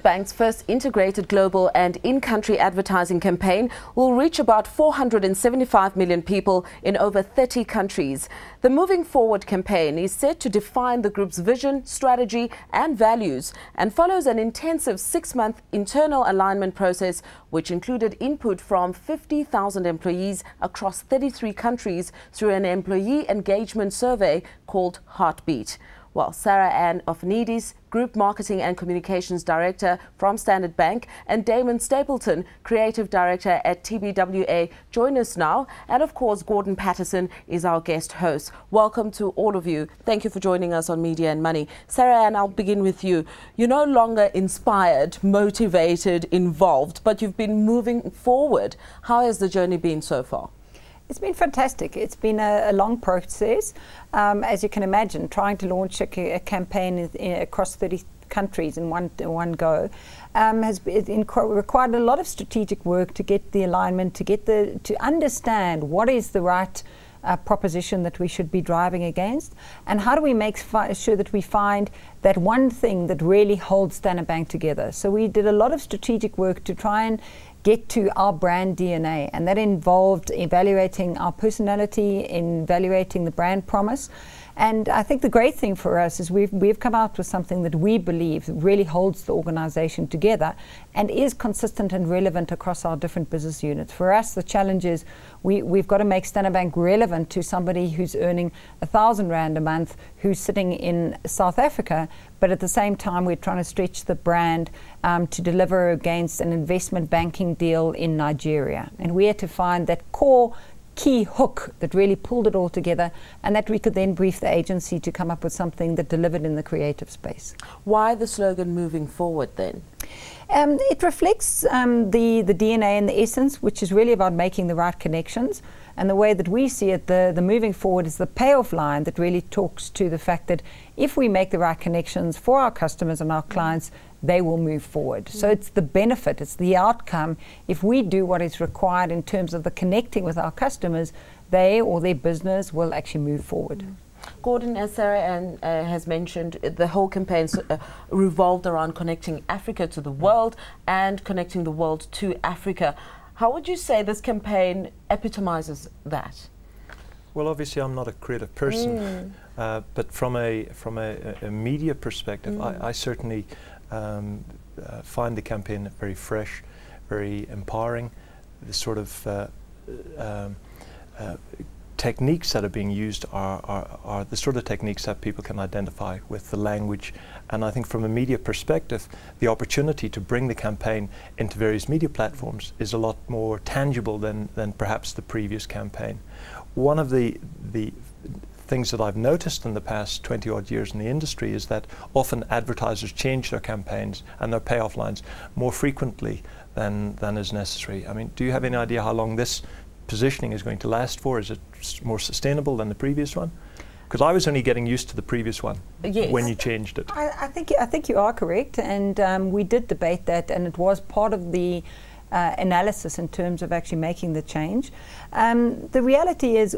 Bank's first integrated global and in-country advertising campaign will reach about 475 million people in over 30 countries. The Moving Forward campaign is set to define the group's vision, strategy and values, and follows an intensive 6-month internal alignment process which included input from 50,000 employees across 33 countries through an employee engagement survey called Heartbeat. Well, Sarah Ann Orphanides, Group Marketing and Communications Director from Standard Bank, and Damon Stapleton, Creative Director at TBWA, join us now. And of course, Gordon Patterson is our guest host. Welcome to all of you. Thank you for joining us on Media and Money. Sarah Ann, I'll begin with you. You're no longer inspired, motivated, involved, but you've been moving forward. How has the journey been so far? It's been fantastic. It's been a long process. As you can imagine, trying to launch a campaign across 30 countries in one go has required a lot of strategic work to get the alignment, to understand what is the right proposition that we should be driving against, and how do we make sure that we find that one thing that really holds Standard Bank together. So we did a lot of strategic work to try and get to our brand DNA, and that involved evaluating our personality, evaluating the brand promise. And I think the great thing for us is we've come out with something that we believe really holds the organization together and is consistent and relevant across our different business units. For us, the challenge is we've got to make Standard Bank relevant to somebody who's earning 1,000 Rand a month, who's sitting in South Africa, but at the same time we're trying to stretch the brand to deliver against an investment banking deal in Nigeria. And we had to find that core key hook that really pulled it all together, and that we could then brief the agency to come up with something that delivered in the creative space. Why the slogan Moving Forward then? It reflects the DNA and the essence, which is really about making the right connections. And the way that we see it, the moving forward is the payoff line that really talks to the fact that if we make the right connections for our customers and our clients, they will move forward. So it's the benefit, it's the outcome. If we do what is required in terms of the connecting with our customers, they or their business will actually move forward. Gordon, as Sarah Ann has mentioned, the whole campaign revolved around connecting Africa to the world and connecting the world to Africa. How would you say this campaign epitomizes that? Well, obviously I'm not a creative person, but from a media perspective, I certainly find the campaign very fresh, very empowering. The sort of techniques that are being used are the sort of techniques that people can identify with, the language. And I think from a media perspective, the opportunity to bring the campaign into various media platforms is a lot more tangible than perhaps the previous campaign. One of the things that I've noticed in the past 20 odd years in the industry is that often advertisers change their campaigns and their payoff lines more frequently than is necessary. I mean, do you have any idea how long this positioning is going to last for? Is it more sustainable than the previous one? Because I was only getting used to the previous one when you changed it. I think you are correct, and we did debate that, and it was part of the analysis in terms of actually making the change. The reality is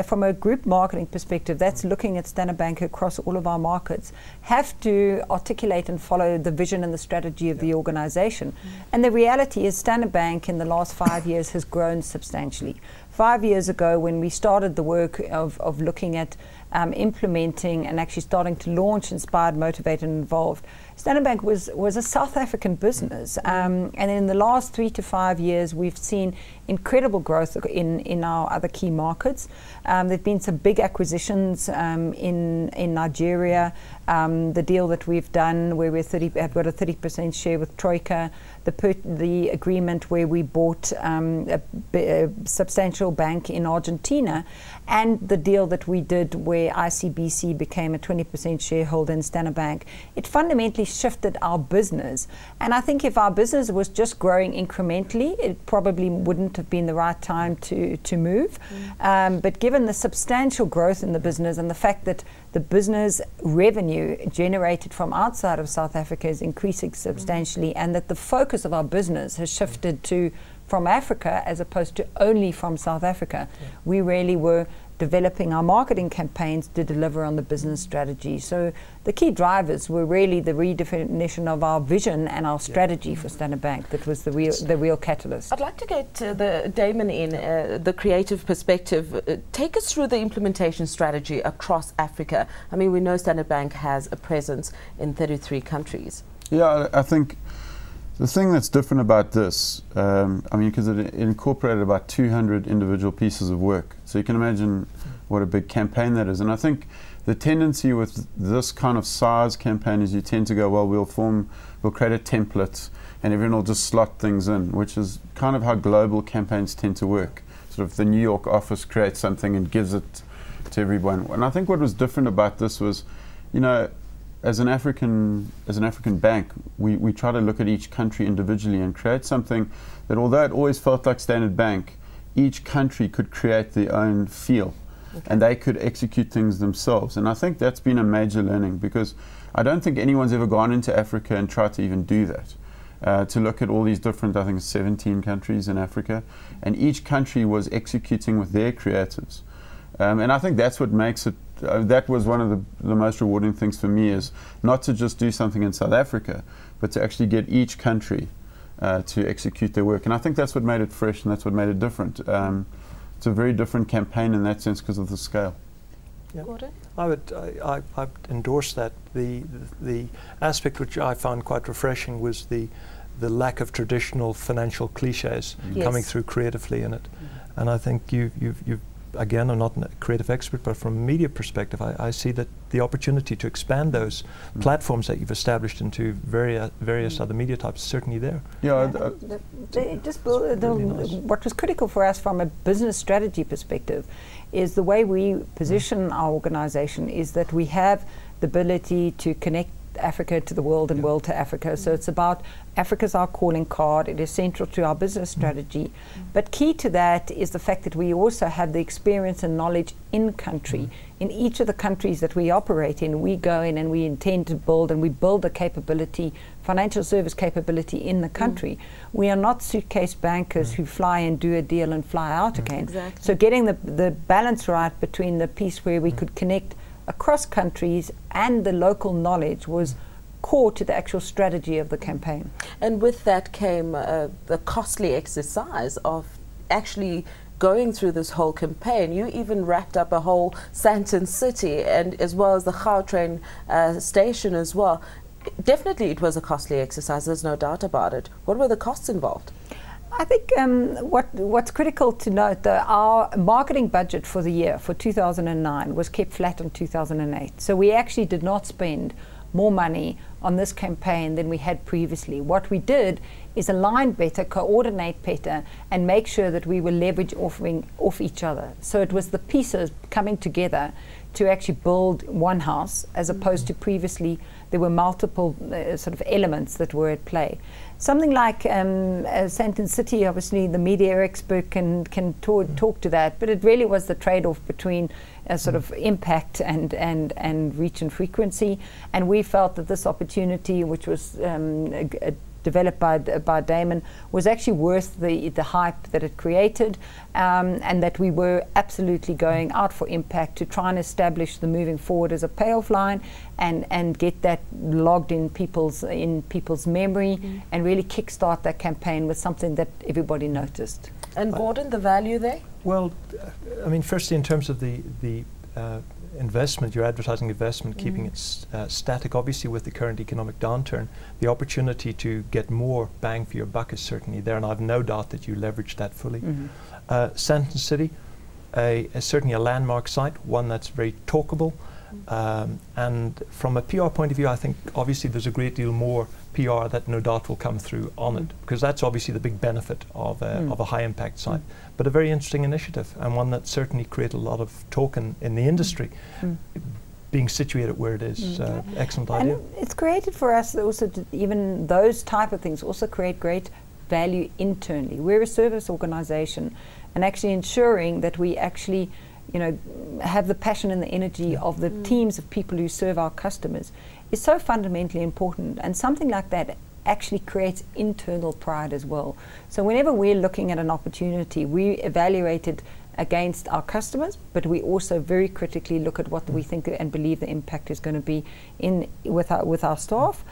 from a group marketing perspective, that's looking at Standard Bank across all of our markets, have to articulate and follow the vision and the strategy of the organization. And the reality is Standard Bank in the last 5 years has grown substantially. 5 years ago, when we started the work of looking at implementing and actually starting to launch Inspired, Motivated and Involved, Standard Bank was a South African business, and in the last 3 to 5 years we've seen incredible growth in our other key markets. There've been some big acquisitions in Nigeria, the deal that we've done where have got a 30% share with Troika, the agreement where we bought a substantial bank in Argentina, and the deal that we did where ICBC became a 20% shareholder in Standard Bank. It fundamentally shifted our business, and I think if our business was just growing incrementally, it probably wouldn't have been the right time to move. But given the substantial growth in the business and the fact that the business revenue generated from outside of South Africa is increasing substantially, and that the focus of our business has shifted to from Africa as opposed to only from South Africa, we really were developing our marketing campaigns to deliver on the business strategy. So the key drivers were really the redefinition of our vision and our strategy for Standard Bank. That was the real catalyst. I'd like to get the Damon in, the creative perspective. Take us through the implementation strategy across Africa. I mean, we know Standard Bank has a presence in 33 countries. Yeah, I think the thing that's different about this, I mean, because it incorporated about 200 individual pieces of work. So you can imagine what a big campaign that is. And I think the tendency with this kind of size campaign is you tend to go, well, we'll create a template and everyone will just slot things in, which is kind of how global campaigns tend to work. Sort of the New York office creates something and gives it to everyone. And I think what was different about this was, you know, as an African bank, we try to look at each country individually and create something that, although it always felt like Standard Bank, each country could create their own feel, and they could execute things themselves. And I think that's been a major learning, because I don't think anyone's ever gone into Africa and tried to even do that. To look at all these different, I think 17 countries in Africa, and each country was executing with their creatives. And I think that's what makes it, that was one of the most rewarding things for me, is not to just do something in South Africa, but to actually get each country to execute their work. And I think that's what made it fresh, and that's what made it different. It's a very different campaign in that sense because of the scale. Yeah. I endorse that. The aspect which I found quite refreshing was the lack of traditional financial cliches coming through creatively in it. And I think you've again, I'm not a creative expert, but from a media perspective, I see that the opportunity to expand those platforms that you've established into various other media types is certainly there. Yeah, what was critical for us from a business strategy perspective is the way we position our organization is that we have the ability to connect Africa to the world and world to Africa. So it's about Africa's our calling card. It is central to our business strategy. But key to that is the fact that we also have the experience and knowledge in country. In each of the countries that we operate in, we go in and we intend to build, and we build a capability, financial service capability in the country. We are not suitcase bankers who fly and do a deal and fly out again. Exactly. So getting the balance right between the piece where we could connect across countries and the local knowledge was core to the actual strategy of the campaign. And with that came the costly exercise of actually going through this whole campaign. You even wrapped up a whole Sandton city, and as well as the Gautrain station as well. Definitely it was a costly exercise, there's no doubt about it. What were the costs involved? I think what's critical to note, though, our marketing budget for the year, for 2009, was kept flat on 2008. So we actually did not spend more money on this campaign than we had previously. What we did is align better, coordinate better, and make sure that we were leveraging off each other. So it was the pieces coming together to actually build one house, as opposed to previously there were multiple sort of elements that were at play. Something like Sandton City, obviously the media expert can talk to that, but it really was the trade-off between sort of impact and reach and frequency. And we felt that this opportunity, which was developed by Damon, was actually worth the hype that it created, and that we were absolutely going out for impact to try and establish the moving forward as a payoff line, and get that logged in people's memory, and really kickstart that campaign with something that everybody noticed. And Gordon, the value there? Well, I mean, firstly, in terms of the investment, your advertising investment, keeping it static, obviously with the current economic downturn, the opportunity to get more bang for your buck is certainly there, and I have no doubt that you leveraged that fully. Sandton City, certainly a landmark site, one that's very talkable, and from a PR point of view, I think obviously there's a great deal more PR that no doubt will come through on it, because that's obviously the big benefit of a high impact site. But a very interesting initiative, and one that certainly created a lot of talk in the industry, being situated where it is. Excellent idea. And it's created for us also to, even those type of things also create great value internally. We're a service organization, and actually ensuring that we actually, you know, have the passion and the energy of the teams of people who serve our customers is so fundamentally important. And something like that actually creates internal pride as well. So whenever we're looking at an opportunity, we evaluate it against our customers, but we also very critically look at what we think and believe the impact is going to be with our staff.